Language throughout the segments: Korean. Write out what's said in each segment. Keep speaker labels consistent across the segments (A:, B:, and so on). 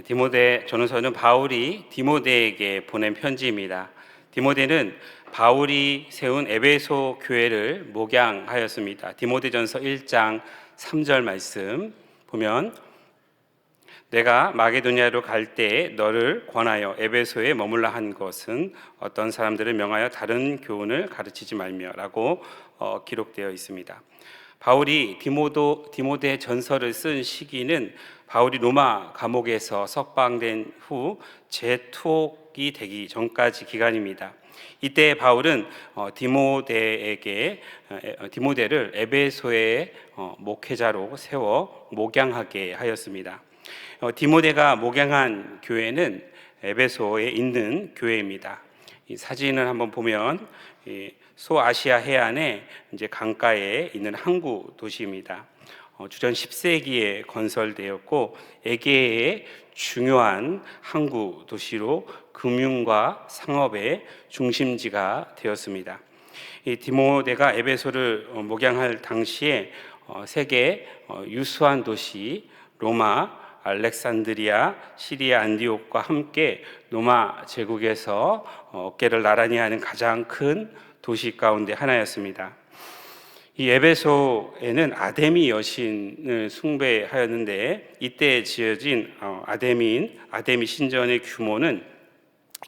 A: 디모데 전후서는 바울이 디모데에게 보낸 편지입니다. 디모데는 바울이 세운 에베소 교회를 목양하였습니다. 디모데전서 1장 3절 말씀 보면 내가 마게도냐로 갈 때에 너를 권하여 에베소에 머물라 한 것은 어떤 사람들을 명하여 다른 교훈을 가르치지 말며라고 기록되어 있습니다. 바울이 디모데 전서를 쓴 시기는 바울이 로마 감옥에서 석방된 후 재투옥이 되기 전까지 기간입니다. 이때 바울은 디모데를 에베소의 목회자로 세워 목양하게 하였습니다. 디모데가 목양한 교회는 에베소에 있는 교회입니다. 이 사진을 한번 보면 소아시아 해안에 이제 강가에 있는 항구 도시입니다. 주전 10세기에 건설되었고 에게의 중요한 항구 도시로 금융과 상업의 중심지가 되었습니다. 이 디모데가 에베소를 목양할 당시에 세계 유수한 도시 로마, 알렉산드리아, 시리아 안디옥과 함께 로마 제국에서 어깨를 나란히 하는 가장 큰 도시 가운데 하나였습니다. 이 에베소에는 아데미 여신을 숭배하였는데 이때 지어진 아데미 신전의 규모는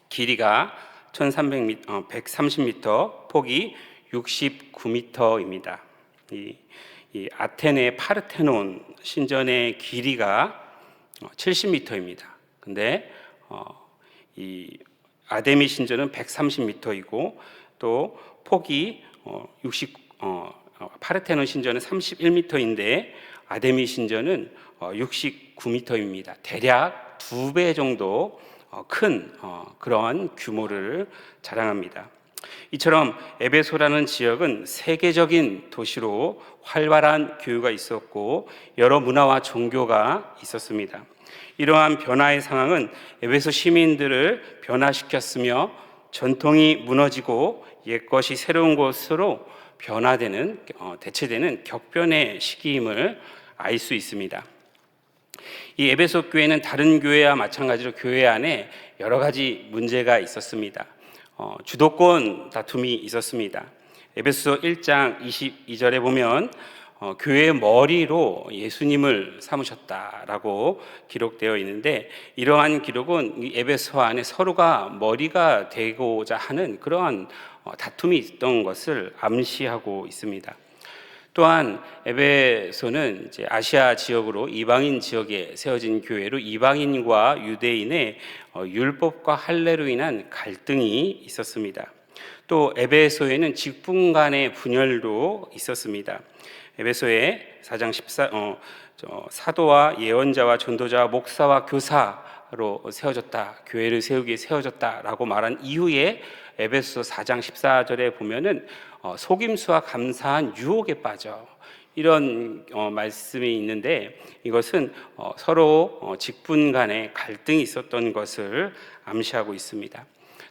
A: 길이가 130m, 폭이 69m입니다. 이 아테네 파르테논 신전의 길이가 70m입니다. 근데 이 아데미 신전은 130m이고 또 폭이 파르테논 신전은 31m인데 아데미 신전은 69m입니다. 대략 2배 정도 큰 그런 규모를 자랑합니다. 이처럼 에베소라는 지역은 세계적인 도시로 활발한 교회가 있었고 여러 문화와 종교가 있었습니다. 이러한 변화의 상황은 에베소 시민들을 변화시켰으며 전통이 무너지고 옛것이 새로운 것으로 변화되는 대체되는 격변의 시기임을 알 수 있습니다. 이 에베소 교회는 다른 교회와 마찬가지로 교회 안에 여러 가지 문제가 있었습니다. 주도권 다툼이 있었습니다. 에베소 1장 22절에 보면 교회의 머리로 예수님을 삼으셨다라고 기록되어 있는데 이러한 기록은 이 에베소 안에 서로가 머리가 되고자 하는 그러한 다툼이 있던 것을 암시하고 있습니다. 또한 에베소는 이제 아시아 지역으로 이방인 지역에 세워진 교회로 이방인과 유대인의 율법과 할례로 인한 갈등이 있었습니다. 또 에베소에는 직분 간의 분열도 있었습니다. 에베소에 4장 14 사도와 예언자와 전도자와 목사와 교사로 세워졌다. 교회를 세우기에 세워졌다라고 말한 이후에 에베소 4장 14절에 보면은 속임수와 감사한 유혹에 빠져 이런 말씀이 있는데 이것은 서로 직분 간의 갈등이 있었던 것을 암시하고 있습니다.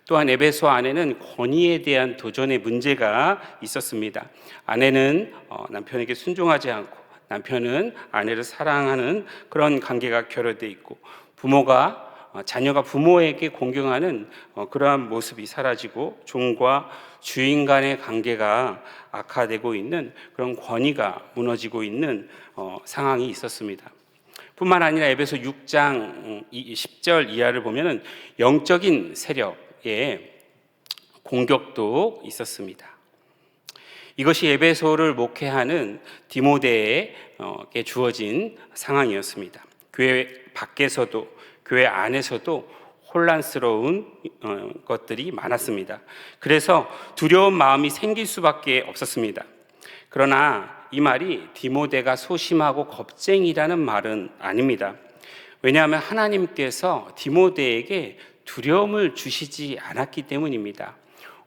A: 또한 에베소 안에는 권위에 대한 도전의 문제가 있었습니다. 아내는 남편에게 순종하지 않고 남편은 아내를 사랑하는 그런 관계가 결여되어 있고 자녀가 부모에게 공경하는 그러한 모습이 사라지고 종과 주인 간의 관계가 악화되고 있는 그런 권위가 무너지고 있는 상황이 있었습니다. 뿐만 아니라 에베소 6장 10절 이하를 보면 영적인 세력의 공격도 있었습니다. 이것이 에베소를 목회하는 디모데에게 주어진 상황이었습니다. 교회 밖에서도 교회 안에서도 혼란스러운 것들이 많았습니다. 그래서 두려운 마음이 생길 수밖에 없었습니다. 그러나 이 말이 디모데가 소심하고 겁쟁이라는 말은 아닙니다. 왜냐하면 하나님께서 디모데에게 두려움을 주시지 않았기 때문입니다.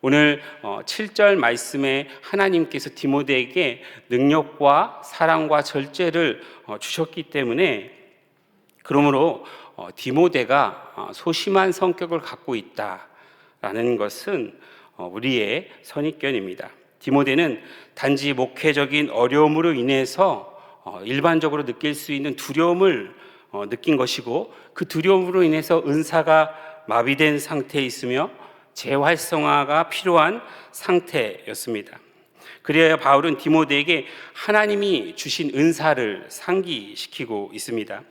A: 오늘 7절 말씀에 하나님께서 디모데에게 능력과 사랑과 절제를 주셨기 때문에 그러므로 디모데가 소심한 성격을 갖고 있다라는 것은 우리의 선입견입니다. 디모데는 단지 목회적인 어려움으로 인해서 일반적으로 느낄 수 있는 두려움을 느낀 것이고, 그 두려움으로 인해서 은사가 마비된 상태에 있으며 재활성화가 필요한 상태였습니다. 그래야 바울은 디모데에게 하나님이 주신 은사를 상기시키고 있습니다.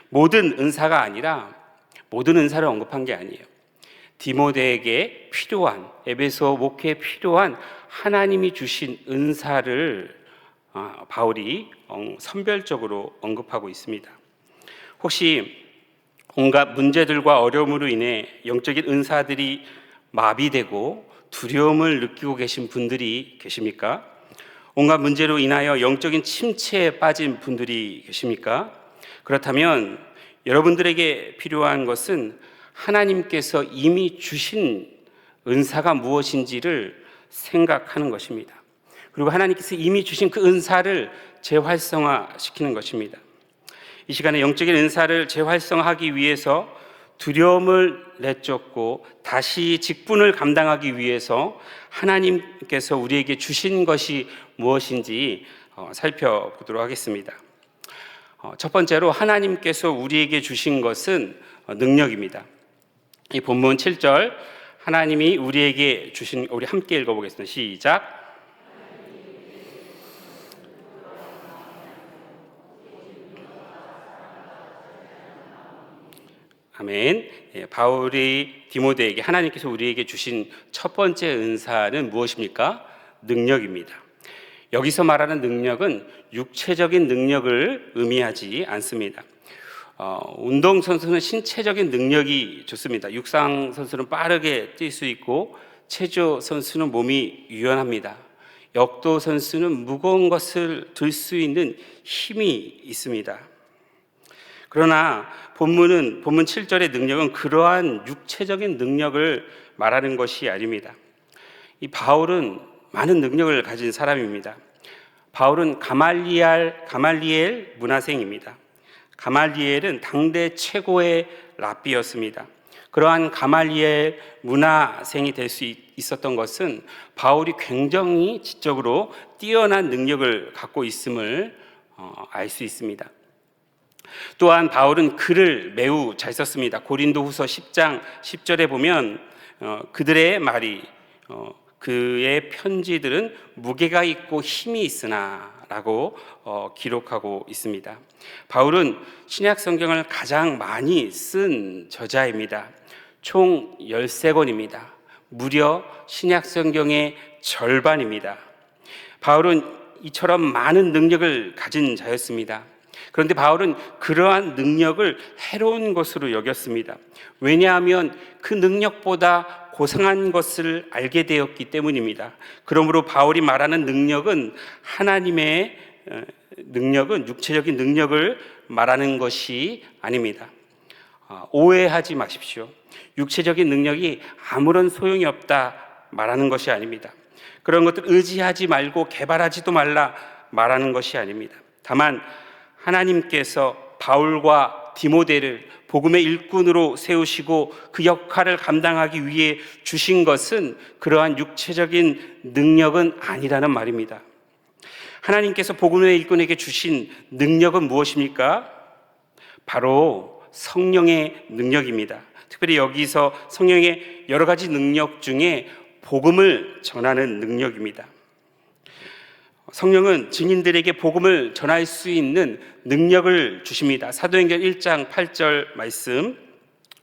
A: 모든 은사가 아니라 모든 은사를 언급한 게 아니에요. 디모데에게 필요한, 에베소 목회에 필요한 하나님이 주신 은사를 바울이 선별적으로 언급하고 있습니다. 혹시 온갖 문제들과 어려움으로 인해 영적인 은사들이 마비되고 두려움을 느끼고 계신 분들이 계십니까? 온갖 문제로 인하여 영적인 침체에 빠진 분들이 계십니까? 그렇다면 여러분들에게 필요한 것은 하나님께서 이미 주신 은사가 무엇인지를 생각하는 것입니다. 그리고 하나님께서 이미 주신 그 은사를 재활성화시키는 것입니다. 이 시간에 영적인 은사를 재활성화하기 위해서 두려움을 내쫓고 다시 직분을 감당하기 위해서 하나님께서 우리에게 주신 것이 무엇인지 살펴보도록 하겠습니다. 첫 번째로 하나님께서 우리에게 주신 것은 능력입니다. 이 본문 7절, 하나님이 우리에게 주신, 우리 함께 읽어보겠습니다. 시작. 아멘. 바울이 디모데에게 하나님께서 우리에게 주신 첫 번째 은사는 무엇입니까? 능력입니다. 여기서 말하는 능력은 육체적인 능력을 의미하지 않습니다. 운동선수는 신체적인 능력이 좋습니다. 육상 선수는 빠르게 뛸 수 있고, 체조 선수는 몸이 유연합니다. 역도 선수는 무거운 것을 들 수 있는 힘이 있습니다. 그러나 본문 7절의 능력은 그러한 육체적인 능력을 말하는 것이 아닙니다. 이 바울은 많은 능력을 가진 사람입니다. 바울은 가말리엘 문화생입니다. 가말리엘은 당대 최고의 랍비였습니다. 그러한 가말리엘 문화생이 될 수 있었던 것은 바울이 굉장히 지적으로 뛰어난 능력을 갖고 있음을 알 수 있습니다. 또한 바울은 글을 매우 잘 썼습니다. 고린도후서 10장 10절에 보면 그들의 말이, 그의 편지들은 무게가 있고 힘이 있으나 라고 기록하고 있습니다. 바울은 신약 성경을 가장 많이 쓴 저자입니다. 총 13권입니다. 무려 신약 성경의 절반입니다. 바울은 이처럼 많은 능력을 가진 자였습니다. 그런데 바울은 그러한 능력을 해로운 것으로 여겼습니다. 왜냐하면 그 능력보다 고상한 것을 알게 되었기 때문입니다. 그러므로 바울이 말하는 능력은 하나님의 능력은 육체적인 능력을 말하는 것이 아닙니다. 오해하지 마십시오. 육체적인 능력이 아무런 소용이 없다 말하는 것이 아닙니다. 그런 것들 의지하지 말고 개발하지도 말라 말하는 것이 아닙니다. 다만 하나님께서 바울과 디모데를 복음의 일꾼으로 세우시고 그 역할을 감당하기 위해 주신 것은 그러한 육체적인 능력은 아니라는 말입니다. 하나님께서 복음의 일꾼에게 주신 능력은 무엇입니까? 바로 성령의 능력입니다. 특별히 여기서 성령의 여러 가지 능력 중에 복음을 전하는 능력입니다. 성령은 증인들에게 복음을 전할 수 있는 능력을 주십니다. 사도행전 1장 8절 말씀,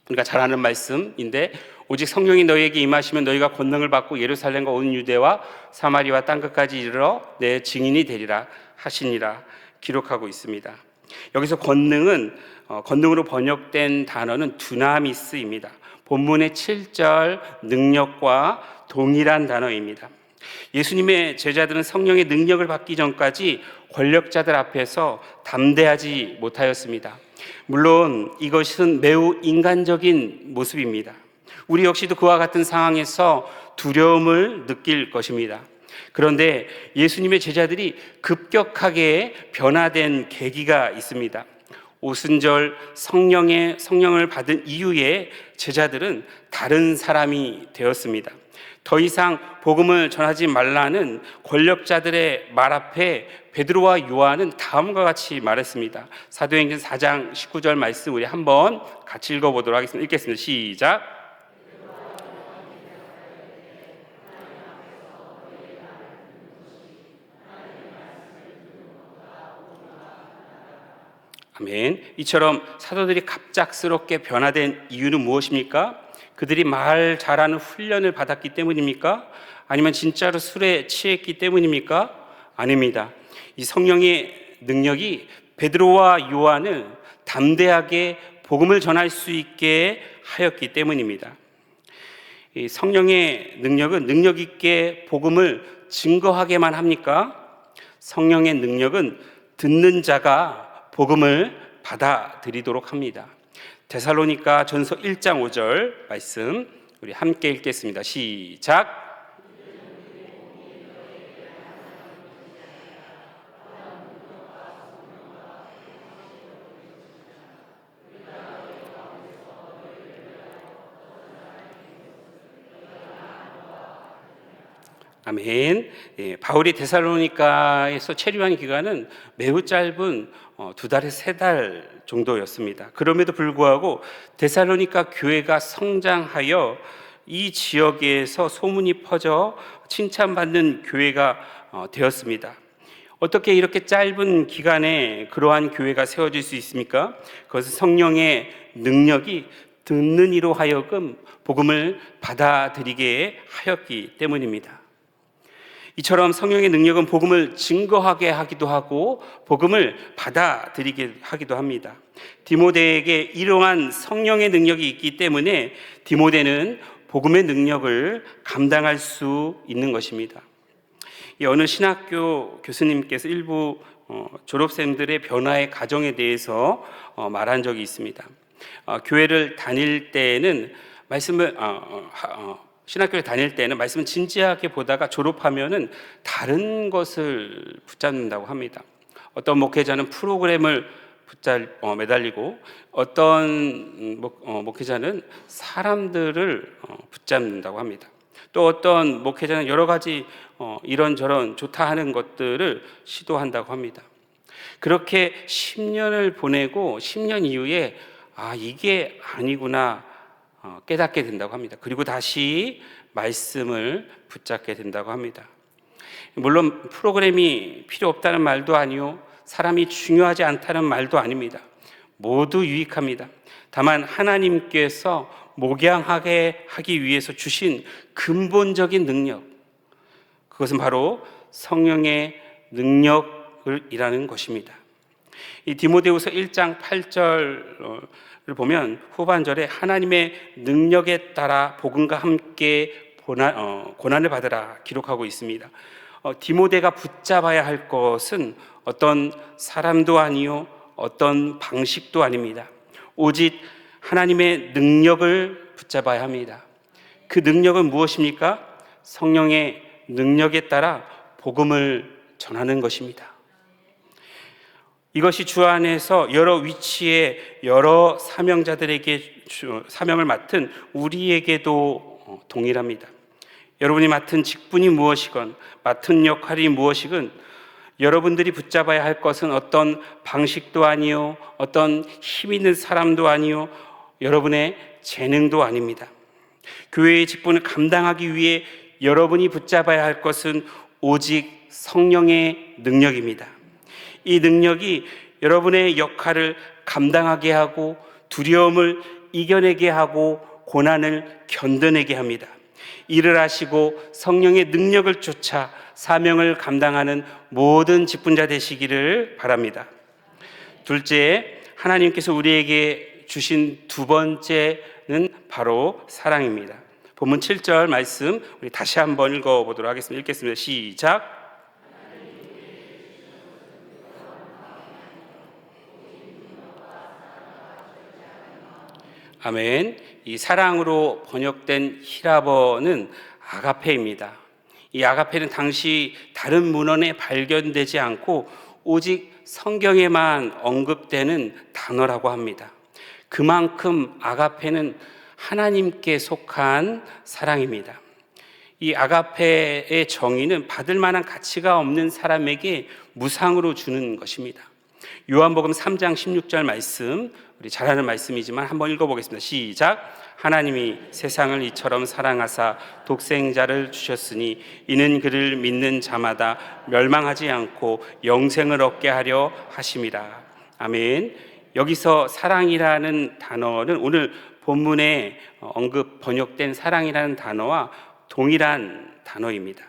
A: 우리가 잘 아는 말씀인데, 오직 성령이 너희에게 임하시면 너희가 권능을 받고 예루살렘과 온 유대와 사마리아 땅끝까지 이르러 내 증인이 되리라 하시니라 기록하고 있습니다. 여기서 권능으로 번역된 단어는 두나미스입니다. 본문의 7절 능력과 동일한 단어입니다. 예수님의 제자들은 성령의 능력을 받기 전까지 권력자들 앞에서 담대하지 못하였습니다. 물론 이것은 매우 인간적인 모습입니다. 우리 역시도 그와 같은 상황에서 두려움을 느낄 것입니다. 그런데 예수님의 제자들이 급격하게 변화된 계기가 있습니다. 오순절 성령을 받은 이후에 제자들은 다른 사람이 되었습니다. 더 이상 복음을 전하지 말라는 권력자들의 말 앞에 베드로와 요한은 다음과 같이 말했습니다. 사도행전 4장 19절 말씀 우리 한번 같이 읽어보도록 하겠습니다. 읽겠습니다. 시작. 아멘. 이처럼 사도들이 갑작스럽게 변화된 이유는 무엇입니까? 그들이 말 잘하는 훈련을 받았기 때문입니까? 아니면 진짜로 술에 취했기 때문입니까? 아닙니다. 이 성령의 능력이 베드로와 요한을 담대하게 복음을 전할 수 있게 하였기 때문입니다. 이 성령의 능력은 능력 있게 복음을 증거하게만 합니까? 성령의 능력은 듣는 자가 복음을 받아들이도록 합니다. 데살로니가 전서 1장 5절 말씀 우리 함께 읽겠습니다. 시작. 아멘. 예, 바울이 데살로니가에서 체류한 기간은 매우 짧은 2달에서 3달 정도였습니다. 그럼에도 불구하고 데살로니가 교회가 성장하여 이 지역에서 소문이 퍼져 칭찬받는 교회가 되었습니다. 어떻게 이렇게 짧은 기간에 그러한 교회가 세워질 수 있습니까? 그것은 성령의 능력이 듣는 이로 하여금 복음을 받아들이게 하였기 때문입니다. 이처럼 성령의 능력은 복음을 증거하게 하기도 하고 복음을 받아들이게 하기도 합니다. 디모데에게 이러한 성령의 능력이 있기 때문에 디모데는 복음의 능력을 감당할 수 있는 것입니다. 어느 신학교 교수님께서 일부 졸업생들의 변화의 과정에 대해서 말한 적이 있습니다. 교회를 다닐 때는 신학교를 다닐 때는 말씀을 진지하게 보다가 졸업하면은 다른 것을 붙잡는다고 합니다. 어떤 목회자는 프로그램을 매달리고 어떤 목회자는 사람들을 붙잡는다고 합니다. 또 어떤 목회자는 여러 가지 이런저런 좋다 하는 것들을 시도한다고 합니다. 그렇게 10년을 보내고 10년 이후에 이게 아니구나 깨닫게 된다고 합니다. 그리고 다시 말씀을 붙잡게 된다고 합니다. 물론 프로그램이 필요 없다는 말도 아니요, 사람이 중요하지 않다는 말도 아닙니다. 모두 유익합니다. 다만 하나님께서 목양하게 하기 위해서 주신 근본적인 능력, 그것은 바로 성령의 능력이라는 것입니다. 이 디모데후서 1장 8절을 보면 후반절에 하나님의 능력에 따라 복음과 함께 고난을 받으라 기록하고 있습니다. 디모데가 붙잡아야 할 것은 어떤 사람도 아니요, 어떤 방식도 아닙니다. 오직 하나님의 능력을 붙잡아야 합니다. 그 능력은 무엇입니까? 성령의 능력에 따라 복음을 전하는 것입니다. 이것이 주 안에서 여러 위치에 여러 사명자들에게 사명을 맡은 우리에게도 동일합니다. 여러분이 맡은 직분이 무엇이건 맡은 역할이 무엇이건 여러분들이 붙잡아야 할 것은 어떤 방식도 아니요, 어떤 힘 있는 사람도 아니요, 여러분의 재능도 아닙니다. 교회의 직분을 감당하기 위해 여러분이 붙잡아야 할 것은 오직 성령의 능력입니다. 이 능력이 여러분의 역할을 감당하게 하고 두려움을 이겨내게 하고 고난을 견뎌내게 합니다. 일을 하시고 성령의 능력을 쫓아 사명을 감당하는 모든 직분자 되시기를 바랍니다. 둘째, 하나님께서 우리에게 주신 두 번째는 바로 사랑입니다. 본문 7절 말씀 우리 다시 한번 읽어보도록 하겠습니다. 읽겠습니다. 시작. 아멘. 이 사랑으로 번역된 히라버는 아가페입니다. 이 아가페는 당시 다른 문헌에 발견되지 않고 오직 성경에만 언급되는 단어라고 합니다. 그만큼 아가페는 하나님께 속한 사랑입니다. 이 아가페의 정의는 받을 만한 가치가 없는 사람에게 무상으로 주는 것입니다. 요한복음 3장 16절 말씀, 우리 잘 아는 말씀이지만 한번 읽어보겠습니다. 시작. 하나님이 세상을 이처럼 사랑하사 독생자를 주셨으니 이는 그를 믿는 자마다 멸망하지 않고 영생을 얻게 하려 하심이라. 아멘. 여기서 사랑이라는 단어는 오늘 본문에 번역된 사랑이라는 단어와 동일한 단어입니다.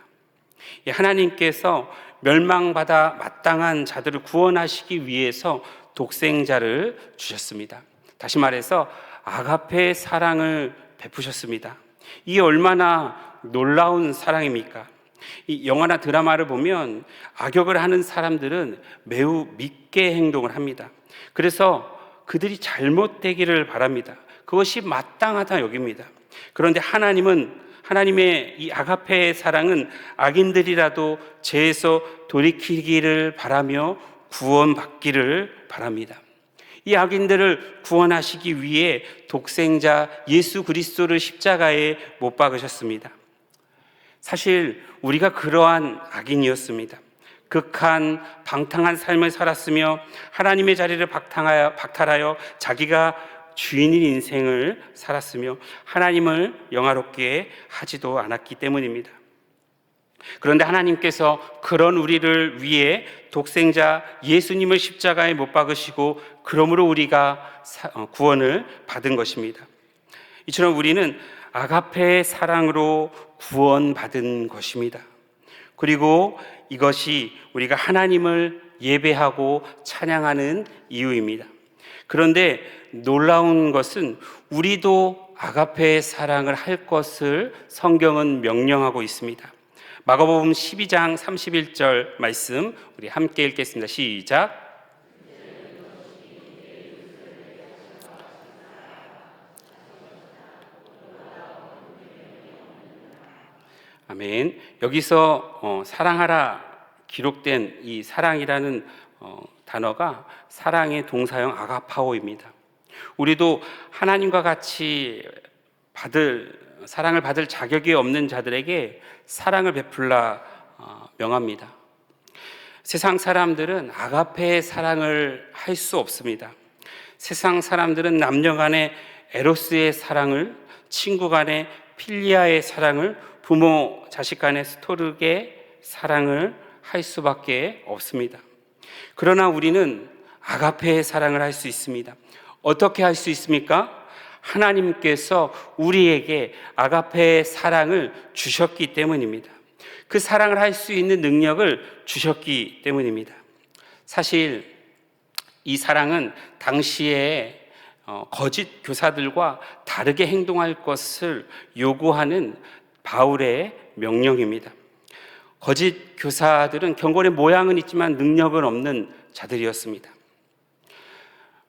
A: 하나님께서 멸망받아 마땅한 자들을 구원하시기 위해서 독생자를 주셨습니다. 다시 말해서 아가페의 사랑을 베푸셨습니다. 이게 얼마나 놀라운 사랑입니까? 이 영화나 드라마를 보면 악역을 하는 사람들은 매우 밉게 행동을 합니다. 그래서 그들이 잘못되기를 바랍니다. 그것이 마땅하다 여깁니다. 그런데 하나님의 이 아가페의 사랑은 악인들이라도 죄에서 돌이키기를 바라며 구원받기를 바랍니다. 이 악인들을 구원하시기 위해 독생자 예수 그리스도를 십자가에 못 박으셨습니다. 사실 우리가 그러한 악인이었습니다. 극한 방탕한 삶을 살았으며 하나님의 자리를 박탈하여 자기가 주인인 인생을 살았으며 하나님을 영화롭게 하지도 않았기 때문입니다. 그런데 하나님께서 그런 우리를 위해 독생자 예수님을 십자가에 못 박으시고 그러므로 우리가 구원을 받은 것입니다. 이처럼 우리는 아가페의 사랑으로 구원받은 것입니다. 그리고 이것이 우리가 하나님을 예배하고 찬양하는 이유입니다. 그런데 놀라운 것은 우리도 아가페의 사랑을 할 것을 성경은 명령하고 있습니다. 마가복음 12장 31절 말씀 우리 함께 읽겠습니다. 시작. 아멘. 여기서 사랑하라 기록된 이 사랑이라는 단어가 사랑의 동사형 아가파오입니다. 우리도 하나님과 같이 사랑을 받을 자격이 없는 자들에게 사랑을 베풀라 명합니다. 세상 사람들은 아가페의 사랑을 할 수 없습니다. 세상 사람들은 남녀 간의 에로스의 사랑을, 친구 간의 필리아의 사랑을, 부모 자식 간의 스토르의 사랑을 할 수밖에 없습니다. 그러나 우리는 아가페의 사랑을 할 수 있습니다. 어떻게 할 수 있습니까? 하나님께서 우리에게 아가페의 사랑을 주셨기 때문입니다. 그 사랑을 할 수 있는 능력을 주셨기 때문입니다. 사실 이 사랑은 당시에 거짓 교사들과 다르게 행동할 것을 요구하는 바울의 명령입니다. 거짓 교사들은 경건의 모양은 있지만 능력은 없는 자들이었습니다.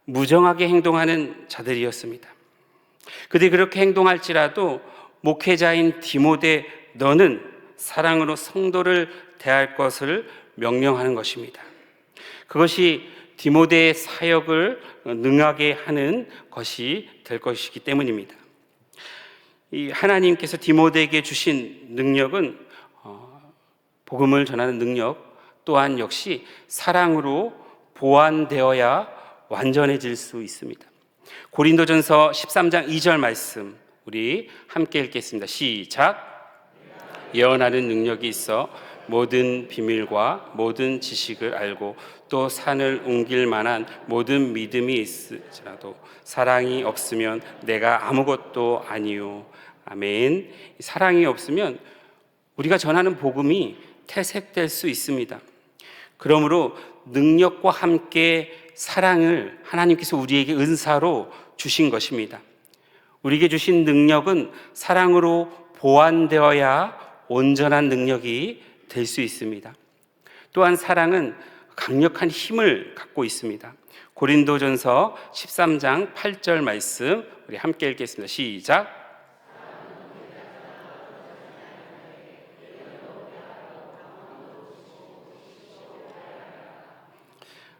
A: 무정하게 행동하는 자들이었습니다. 그들이 그렇게 행동할지라도 목회자인 디모데 너는 사랑으로 성도를 대할 것을 명령하는 것입니다. 그것이 디모데의 사역을 능하게 하는 것이 될 것이기 때문입니다. 이 하나님께서 디모데에게 주신 능력은 복음을 전하는 능력 또한 역시 사랑으로 보완되어야 완전해질 수 있습니다. 고린도전서 13장 2절 말씀 우리 함께 읽겠습니다. 시작. 예언하는 능력이 있어 모든 비밀과 모든 지식을 알고 또 산을 옮길 만한 모든 믿음이 있을지라도 사랑이 없으면 내가 아무것도 아니요. 아멘. 사랑이 없으면 우리가 전하는 복음이 퇴색될 수 있습니다. 그러므로 능력과 함께 사랑을 하나님께서 우리에게 은사로 주신 것입니다. 우리에게 주신 능력은 사랑으로 보완되어야 온전한 능력이 될 수 있습니다. 또한 사랑은 강력한 힘을 갖고 있습니다. 고린도전서 13장 8절 말씀 우리 함께 읽겠습니다. 시작.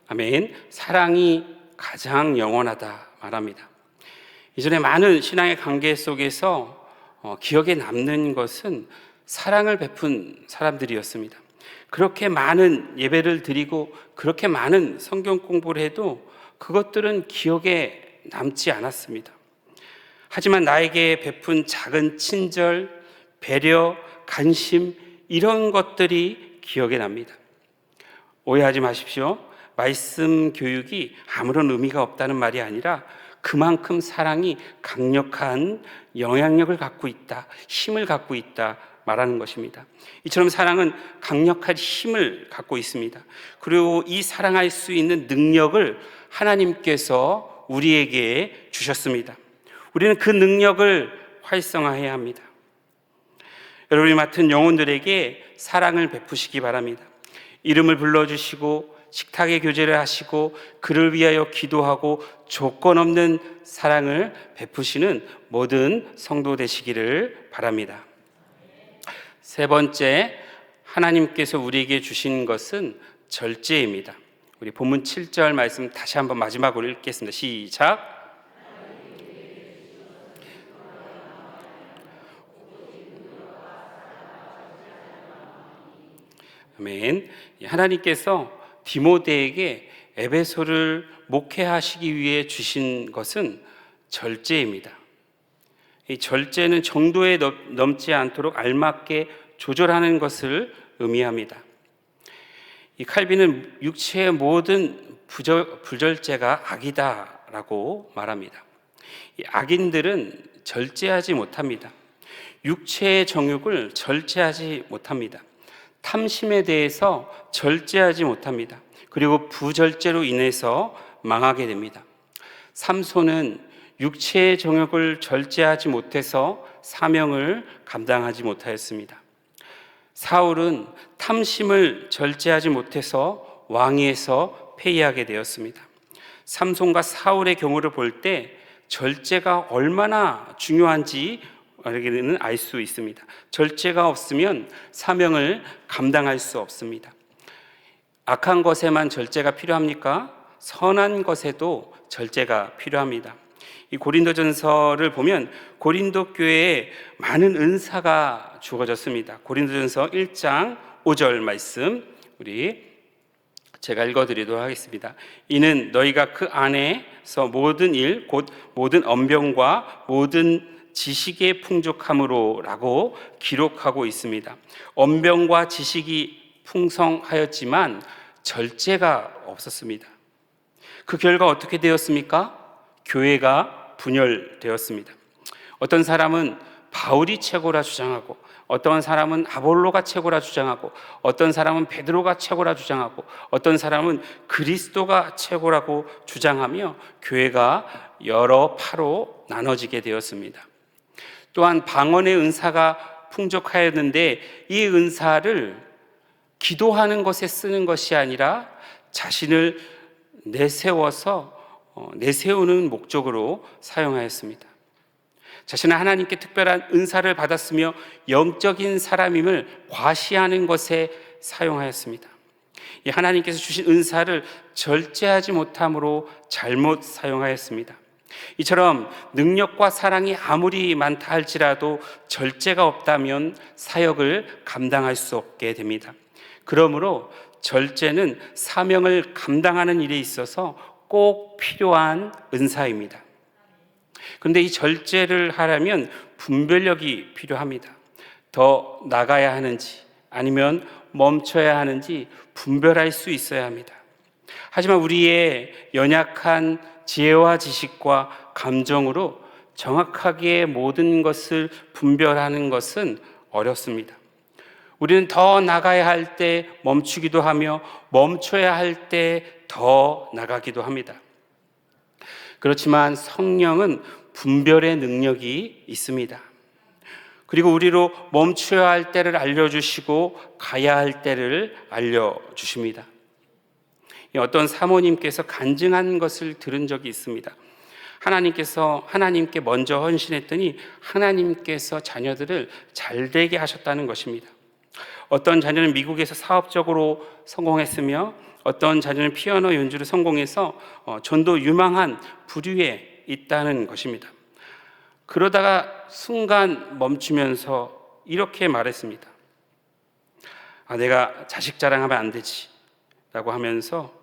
A: 아멘. 사랑이 가장 영원하다 말합니다. 이전에 많은 신앙의 관계 속에서 기억에 남는 것은 사랑을 베푼 사람들이었습니다. 그렇게 많은 예배를 드리고 그렇게 많은 성경 공부를 해도 그것들은 기억에 남지 않았습니다. 하지만 나에게 베푼 작은 친절, 배려, 관심 이런 것들이 기억에 납니다. 오해하지 마십시오. 말씀 교육이 아무런 의미가 없다는 말이 아니라 그만큼 사랑이 강력한 영향력을 갖고 있다, 힘을 갖고 있다 말하는 것입니다. 이처럼 사랑은 강력한 힘을 갖고 있습니다. 그리고 이 사랑할 수 있는 능력을 하나님께서 우리에게 주셨습니다. 우리는 그 능력을 활성화해야 합니다. 여러분이 맡은 영혼들에게 사랑을 베푸시기 바랍니다. 이름을 불러주시고 식탁에 교제를 하시고 그를 위하여 기도하고 조건 없는 사랑을 베푸시는 모든 성도 되시기를 바랍니다. 세 번째, 하나님께서 우리에게 주신 것은 절제입니다. 우리 본문 7절 말씀 다시 한번 마지막으로 읽겠습니다. 시작. 아멘. 하나님께서 디모데에게 에베소를 목회하시기 위해 주신 것은 절제입니다. 이 절제는 정도에 넘지 않도록 알맞게 조절하는 것을 의미합니다. 이 칼빈은 육체의 모든 부절제가 악이다라고 말합니다. 이 악인들은 절제하지 못합니다. 육체의 정욕을 절제하지 못합니다. 탐심에 대해서 절제하지 못합니다. 그리고 부절제로 인해서 망하게 됩니다. 삼손은 육체의 정욕을 절제하지 못해서 사명을 감당하지 못하였습니다. 사울은 탐심을 절제하지 못해서 왕위에서 폐위하게 되었습니다. 삼손과 사울의 경우를 볼 때 절제가 얼마나 중요한지 우리는 알 수 있습니다. 절제가 없으면 사명을 감당할 수 없습니다. 악한 것에만 절제가 필요합니까? 선한 것에도 절제가 필요합니다. 이 고린도전서를 보면 고린도 교회에 많은 은사가 주어졌습니다. 고린도전서 1장 5절 말씀 제가 읽어드리도록 하겠습니다. 이는 너희가 그 안에서 모든 일 곧 모든 언변과 모든 지식의 풍족함으로라고 기록하고 있습니다. 언변과 지식이 풍성하였지만 절제가 없었습니다. 그 결과 어떻게 되었습니까? 교회가 분열되었습니다. 어떤 사람은 바울이 최고라 주장하고, 어떤 사람은 아볼로가 최고라 주장하고, 어떤 사람은 베드로가 최고라 주장하고, 어떤 사람은 그리스도가 최고라고 주장하며 교회가 여러 파로 나눠지게 되었습니다. 또한 방언의 은사가 풍족하였는데 이 은사를 기도하는 것에 쓰는 것이 아니라 자신을 내세우는 목적으로 사용하였습니다. 자신은 하나님께 특별한 은사를 받았으며 영적인 사람임을 과시하는 것에 사용하였습니다. 이 하나님께서 주신 은사를 절제하지 못함으로 잘못 사용하였습니다. 이처럼 능력과 사랑이 아무리 많다 할지라도 절제가 없다면 사역을 감당할 수 없게 됩니다. 그러므로 절제는 사명을 감당하는 일에 있어서 꼭 필요한 은사입니다. 그런데 이 절제를 하려면 분별력이 필요합니다. 더 나가야 하는지 아니면 멈춰야 하는지 분별할 수 있어야 합니다. 하지만 우리의 연약한 지혜와 지식과 감정으로 정확하게 모든 것을 분별하는 것은 어렵습니다. 우리는 더 나가야 할 때 멈추기도 하며 멈춰야 할 때 더 나가기도 합니다. 그렇지만 성령은 분별의 능력이 있습니다. 그리고 우리로 멈춰야 할 때를 알려주시고 가야 할 때를 알려주십니다. 어떤 사모님께서 간증한 것을 들은 적이 있습니다. 하나님께 먼저 헌신했더니 하나님께서 자녀들을 잘되게 하셨다는 것입니다. 어떤 자녀는 미국에서 사업적으로 성공했으며 어떤 자녀는 피아노 연주를 성공해서 전도 유망한 부류에 있다는 것입니다. 그러다가 순간 멈추면서 이렇게 말했습니다. 내가 자식 자랑하면 안 되지 라고 하면서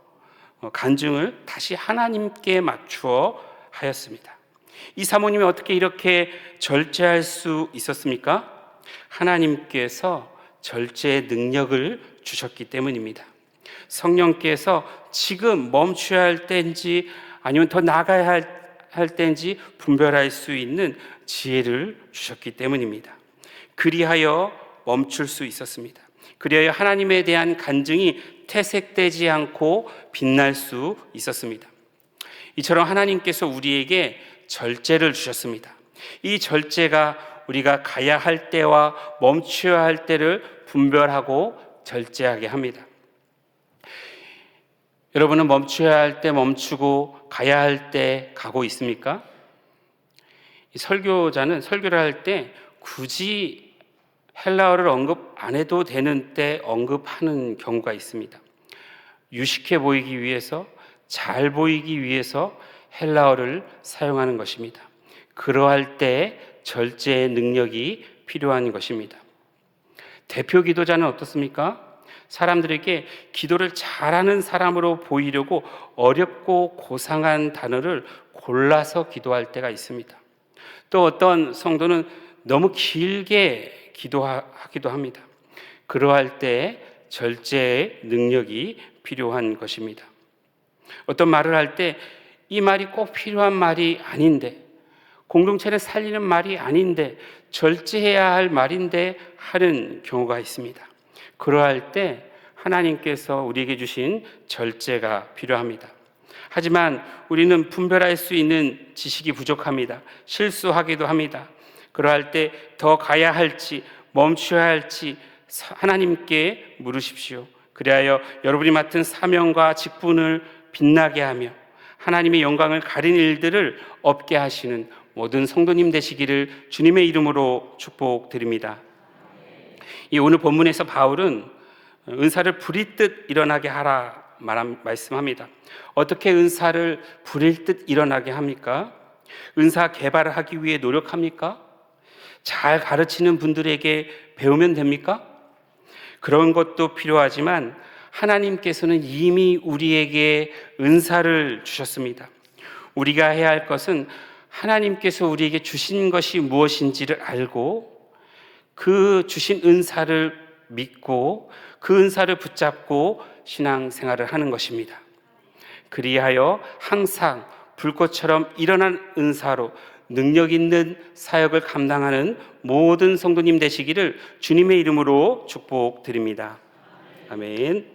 A: 간증을 다시 하나님께 맞추어 하였습니다. 이 사모님이 어떻게 이렇게 절제할 수 있었습니까? 하나님께서 절제의 능력을 주셨기 때문입니다. 성령께서 지금 멈춰야 할 때인지 아니면 더 나가야 할 때인지 분별할 수 있는 지혜를 주셨기 때문입니다. 그리하여 멈출 수 있었습니다. 그리하여 하나님에 대한 간증이 퇴색되지 않고 빛날 수 있었습니다. 이처럼 하나님께서 우리에게 절제를 주셨습니다. 이 절제가 우리가 가야 할 때와 멈춰야 할 때를 분별하고 절제하게 합니다. 여러분은 멈춰야 할 때 멈추고 가야 할 때 가고 있습니까? 설교자는 설교를 할 때 굳이 헬라어를 언급 안 해도 되는 때 언급하는 경우가 있습니다. 유식해 보이기 위해서, 잘 보이기 위해서 헬라어를 사용하는 것입니다. 그러할 때 절제의 능력이 필요한 것입니다. 대표 기도자는 어떻습니까? 사람들에게 기도를 잘하는 사람으로 보이려고 어렵고 고상한 단어를 골라서 기도할 때가 있습니다. 또 어떤 성도는 너무 길게 기도하기도 합니다. 그러할 때 절제의 능력이 필요한 것입니다. 어떤 말을 할 때 이 말이 꼭 필요한 말이 아닌데, 공동체를 살리는 말이 아닌데, 절제해야 할 말인데 하는 경우가 있습니다. 그러할 때 하나님께서 우리에게 주신 절제가 필요합니다. 하지만 우리는 분별할 수 있는 지식이 부족합니다. 실수하기도 합니다. 그러할 때 더 가야 할지 멈춰야 할지 하나님께 물으십시오. 그리하여 여러분이 맡은 사명과 직분을 빛나게 하며 하나님의 영광을 가린 일들을 없게 하시는 모든 성도님 되시기를 주님의 이름으로 축복드립니다. 이 오늘 본문에서 바울은 은사를 부릴 듯 일어나게 하라 말씀합니다. 어떻게 은사를 부릴 듯 일어나게 합니까? 은사 개발을 하기 위해 노력합니까? 잘 가르치는 분들에게 배우면 됩니까? 그런 것도 필요하지만 하나님께서는 이미 우리에게 은사를 주셨습니다. 우리가 해야 할 것은 하나님께서 우리에게 주신 것이 무엇인지를 알고 그 주신 은사를 믿고 그 은사를 붙잡고 신앙생활을 하는 것입니다. 그리하여 항상 불꽃처럼 일어난 은사로 능력 있는 사역을 감당하는 모든 성도님 되시기를 주님의 이름으로 축복드립니다. 아멘.